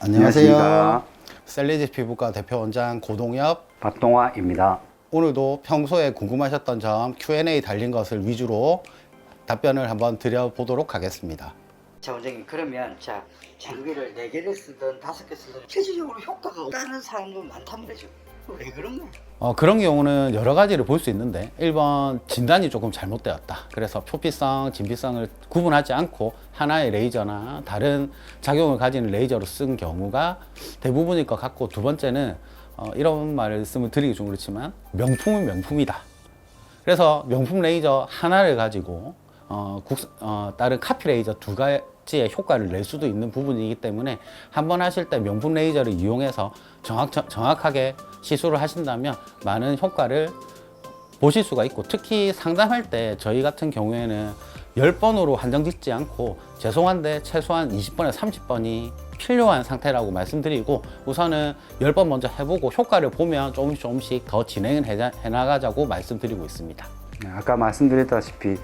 안녕하세요. 안녕하십니까. 셀리지 피부과 대표원장 고동엽. 박동화입니다. 오늘도 평소에 궁금하셨던 점 Q&A 달린 것을 위주로 답변을 한번 드려보도록 하겠습니다. 자, 원장님, 그러면 자, 장비를 4개를 쓰든 5개 쓰든 실질적으로 효과가 없다는 사람도 많답니다. 지금. 왜 그런가? 그런 경우는 여러 가지를 볼 수 있는데 1번 진단이 조금 잘못되었다. 그래서 표피성, 진피성을 구분하지 않고 하나의 레이저나 다른 작용을 가지는 레이저로 쓴 경우가 대부분일 것 같고, 두 번째는 이런 말씀을 드리기 좀 그렇지만 명품은 명품이다. 그래서 명품 레이저 하나를 가지고 다른 카피 레이저 두 가지의 효과를 낼 수도 있는 부분이기 때문에 한번 하실 때 명품 레이저를 이용해서 정확하게 시술을 하신다면 많은 효과를 보실 수가 있고, 특히 상담할 때 저희 같은 경우에는 10번으로 한정 짓지 않고 죄송한데 최소한 20번에서 30번이 필요한 상태라고 말씀드리고, 우선은 10번 먼저 해보고 효과를 보면 조금씩 더 진행을 해나가자고 말씀드리고 있습니다. 아까 말씀드렸다시피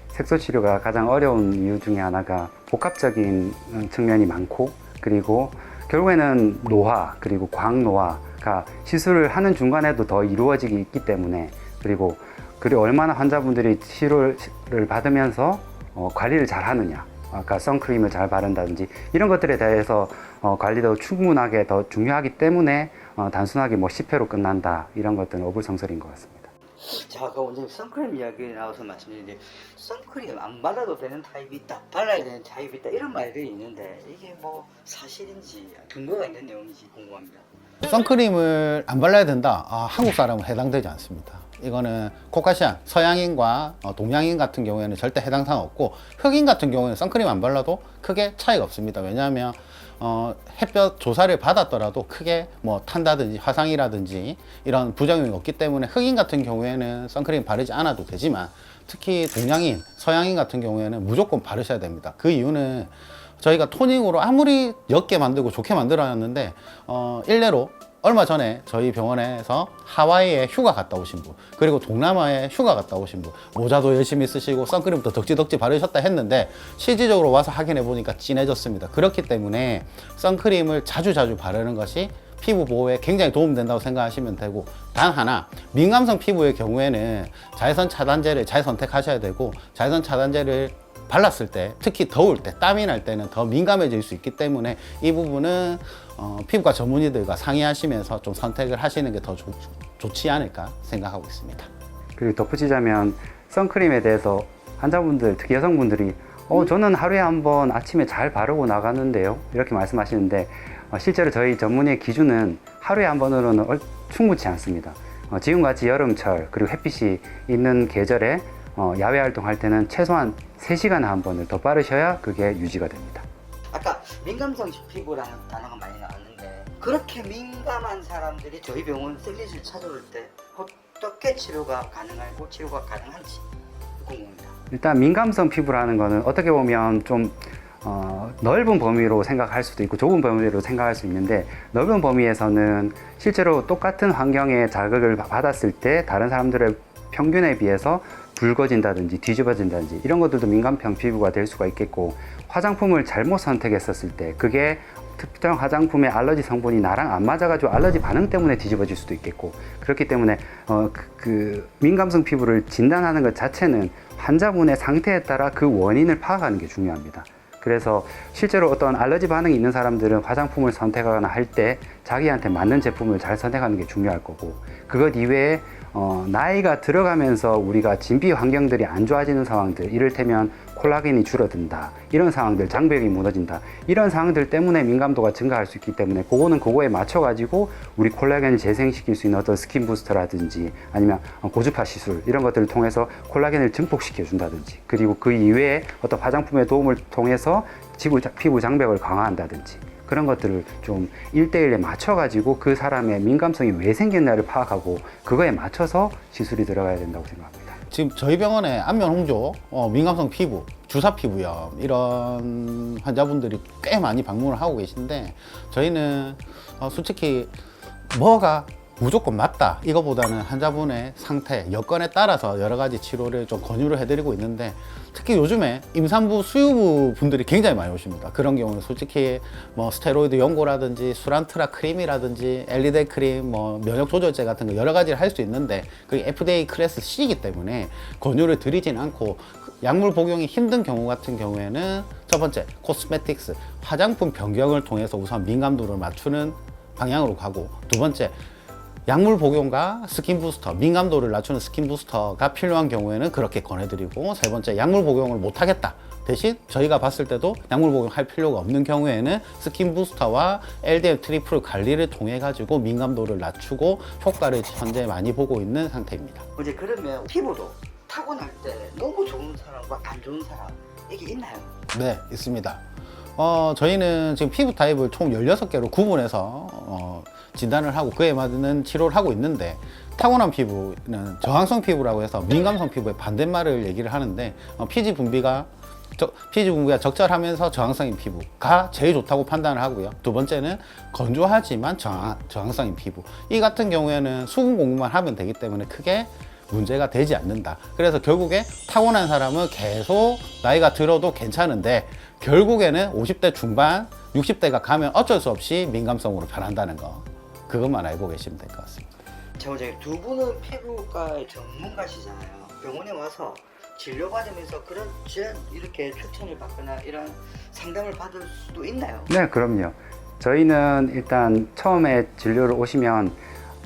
색소 치료가 가장 어려운 이유 중에 하나가 복합적인 측면이 많고, 그리고 결국에는 노화 그리고 광노화가 시술을 하는 중간에도 더 이루어지기 있기 때문에, 그리고 얼마나 환자분들이 치료를 받으면서 관리를 잘 하느냐, 아까 선크림을 잘 바른다든지 이런 것들에 대해서 관리도 충분하게 더 중요하기 때문에 단순하게 뭐 10회로 끝난다 이런 것들은 어불성설인 것 같습니다. 자, 그 원장님 선크림 이야기 나와서 말씀드리는데 선크림 안 발라도 되는 타입이 있다, 발라야 되는 타입이 있다, 이런 말들이 있는데 이게 뭐 사실인지 근거가 있는 내용인지 궁금합니다. 선크림을 안 발라야 된다. 한국 사람은 해당되지 않습니다. 이거는 코카시안, 서양인과 동양인 같은 경우에는 절대 해당 사항 없고, 흑인 같은 경우에는 선크림 안 발라도 크게 차이가 없습니다. 왜냐하면 햇볕 조사를 받았더라도 크게 뭐 탄다든지 화상이라든지 이런 부작용이 없기 때문에 흑인 같은 경우에는 선크림 바르지 않아도 되지만, 특히 동양인, 서양인 같은 경우에는 무조건 바르셔야 됩니다. 그 이유는 저희가 토닝으로 아무리 옅게 만들고 좋게 만들어놨는데 일례로 얼마 전에 저희 병원에서 하와이에 휴가 갔다 오신 분, 그리고 동남아에 휴가 갔다 오신 분, 모자도 열심히 쓰시고 선크림도 덕지덕지 바르셨다 했는데 실질적으로 와서 확인해 보니까 진해졌습니다. 그렇기 때문에 선크림을 자주 바르는 것이 피부 보호에 굉장히 도움된다고 생각하시면 되고, 단 하나, 민감성 피부의 경우에는 자외선 차단제를 잘 선택하셔야 되고, 자외선 차단제를 발랐을 때, 특히 더울 때, 땀이 날 때는 더 민감해질 수 있기 때문에 이 부분은 피부과 전문의들과 상의하시면서 좀 선택을 하시는 게 더 좋지 않을까 생각하고 있습니다. 그리고 덧붙이자면 선크림에 대해서 환자분들, 특히 여성분들이 저는 하루에 한 번 아침에 잘 바르고 나가는데요, 이렇게 말씀하시는데 실제로 저희 전문의의 기준은 하루에 한 번으로는 충분치 않습니다. 지금같이 여름철 그리고 햇빛이 있는 계절에 야외 활동할 때는 최소한 3시간에 한 번을 더 바르셔야 그게 유지가 됩니다. 아까 민감성 피부라는 단어가 많이 나왔는데 그렇게 민감한 사람들이 저희 병원 셀리지를 찾아올 때 어떻게 치료가 가능하고 치료가 가능한지 궁금합니다. 일단 민감성 피부라는 거는 어떻게 보면 좀 넓은 범위로 생각할 수도 있고 좁은 범위로 생각할 수 있는데, 넓은 범위에서는 실제로 똑같은 환경에 자극을 받았을 때 다른 사람들의 평균에 비해서 붉어진다든지 뒤집어진다든지 이런 것들도 민감성 피부가 될 수가 있겠고, 화장품을 잘못 선택했었을 때 그게 특정 화장품의 알러지 성분이 나랑 안 맞아가지고 알러지 반응 때문에 뒤집어질 수도 있겠고, 그렇기 때문에 그 민감성 피부를 진단하는 것 자체는 환자분의 상태에 따라 그 원인을 파악하는 게 중요합니다. 그래서 실제로 어떤 알러지 반응이 있는 사람들은 화장품을 선택하거나 할 때 자기한테 맞는 제품을 잘 선택하는 게 중요할 거고, 그것 이외에 나이가 들어가면서 우리가 진피 환경들이 안 좋아지는 상황들, 이를테면 콜라겐이 줄어든다, 이런 상황들, 장벽이 무너진다, 이런 상황들 때문에 민감도가 증가할 수 있기 때문에 그거는 그거에 맞춰 가지고 우리 콜라겐을 재생시킬 수 있는 어떤 스킨 부스터라든지 아니면 고주파 시술 이런 것들을 통해서 콜라겐을 증폭시켜 준다든지, 그리고 그 이외에 어떤 화장품의 도움을 통해서 피부 장벽을 강화한다든지, 그런 것들을 좀 1대1에 맞춰가지고 그 사람의 민감성이 왜 생겼나를 파악하고 그거에 맞춰서 시술이 들어가야 된다고 생각합니다. 지금 저희 병원에 안면 홍조, 민감성 피부, 주사 피부염 이런 환자분들이 꽤 많이 방문을 하고 계신데, 저희는 솔직히 뭐가 무조건 맞다 이거보다는 환자분의 상태, 여건에 따라서 여러 가지 치료를 좀 권유를 해드리고 있는데, 특히 요즘에 임산부, 수유부 분들이 굉장히 많이 오십니다. 그런 경우는 솔직히 뭐 스테로이드 연고라든지 수란트라 크림이라든지 엘리데 크림, 뭐 면역 조절제 같은 거 여러 가지를 할 수 있는데 그게 FDA 클래스 C이기 때문에 권유를 드리진 않고, 약물 복용이 힘든 경우 같은 경우에는 첫 번째 코스메틱스, 화장품 변경을 통해서 우선 민감도를 맞추는 방향으로 가고, 두 번째 약물 복용과 스킨 부스터, 민감도를 낮추는 스킨 부스터가 필요한 경우에는 그렇게 권해드리고, 세 번째 약물 복용을 못하겠다, 대신 저희가 봤을 때도 약물 복용할 필요가 없는 경우에는 스킨 부스터와 LDL 트리플 관리를 통해 가지고 민감도를 낮추고 효과를 현재 많이 보고 있는 상태입니다. 이제 그러면 피부도 타고날 때 너무 좋은 사람과 안 좋은 사람 이게 있나요? 네, 있습니다. 저희는 지금 피부 타입을 총 16개로 구분해서 진단을 하고 그에 맞는 치료를 하고 있는데, 타고난 피부는 저항성 피부라고 해서 민감성 피부의 반대말을 얘기를 하는데, 피지 분비가 적절하면서 저항성인 피부가 제일 좋다고 판단을 하고요. 두 번째는 건조하지만 저항성인 피부. 이 같은 경우에는 수분 공급만 하면 되기 때문에 크게 문제가 되지 않는다. 그래서 결국에 타고난 사람은 계속 나이가 들어도 괜찮은데, 결국에는 50대 중반, 60대가 가면 어쩔 수 없이 민감성으로 변한다는 거, 그것만 알고 계시면 될 것 같습니다. 저희 두 분은 피부과의 전문가시잖아요. 병원에 와서 진료받으면서 그런 이렇게 추천을 받거나 이런 상담을 받을 수도 있나요? 네, 그럼요. 저희는 일단 처음에 진료를 오시면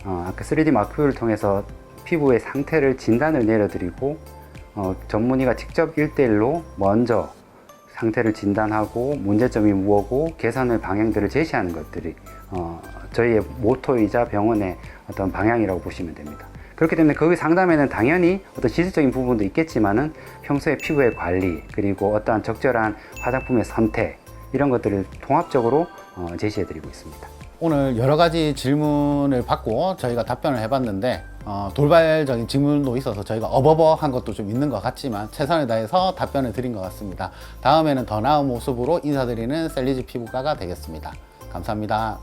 아까 3D 마크를 통해서 피부의 상태를 진단을 내려드리고, 전문의가 직접 1대1로 먼저 상태를 진단하고 문제점이 무엇고 개선의 방향들을 제시하는 것들이 저희의 모토이자 병원의 어떤 방향이라고 보시면 됩니다. 그렇기 때문에 그 상담에는 당연히 어떤 시술적인 부분도 있겠지만은 평소에 피부의 관리, 그리고 어떠한 적절한 화장품의 선택, 이런 것들을 통합적으로 제시해 드리고 있습니다. 오늘 여러 가지 질문을 받고 저희가 답변을 해봤는데, 돌발적인 질문도 있어서 저희가 어버버한 것도 좀 있는 것 같지만 최선을 다해서 답변을 드린 것 같습니다. 다음에는 더 나은 모습으로 인사드리는 셀리지 피부과가 되겠습니다. 감사합니다.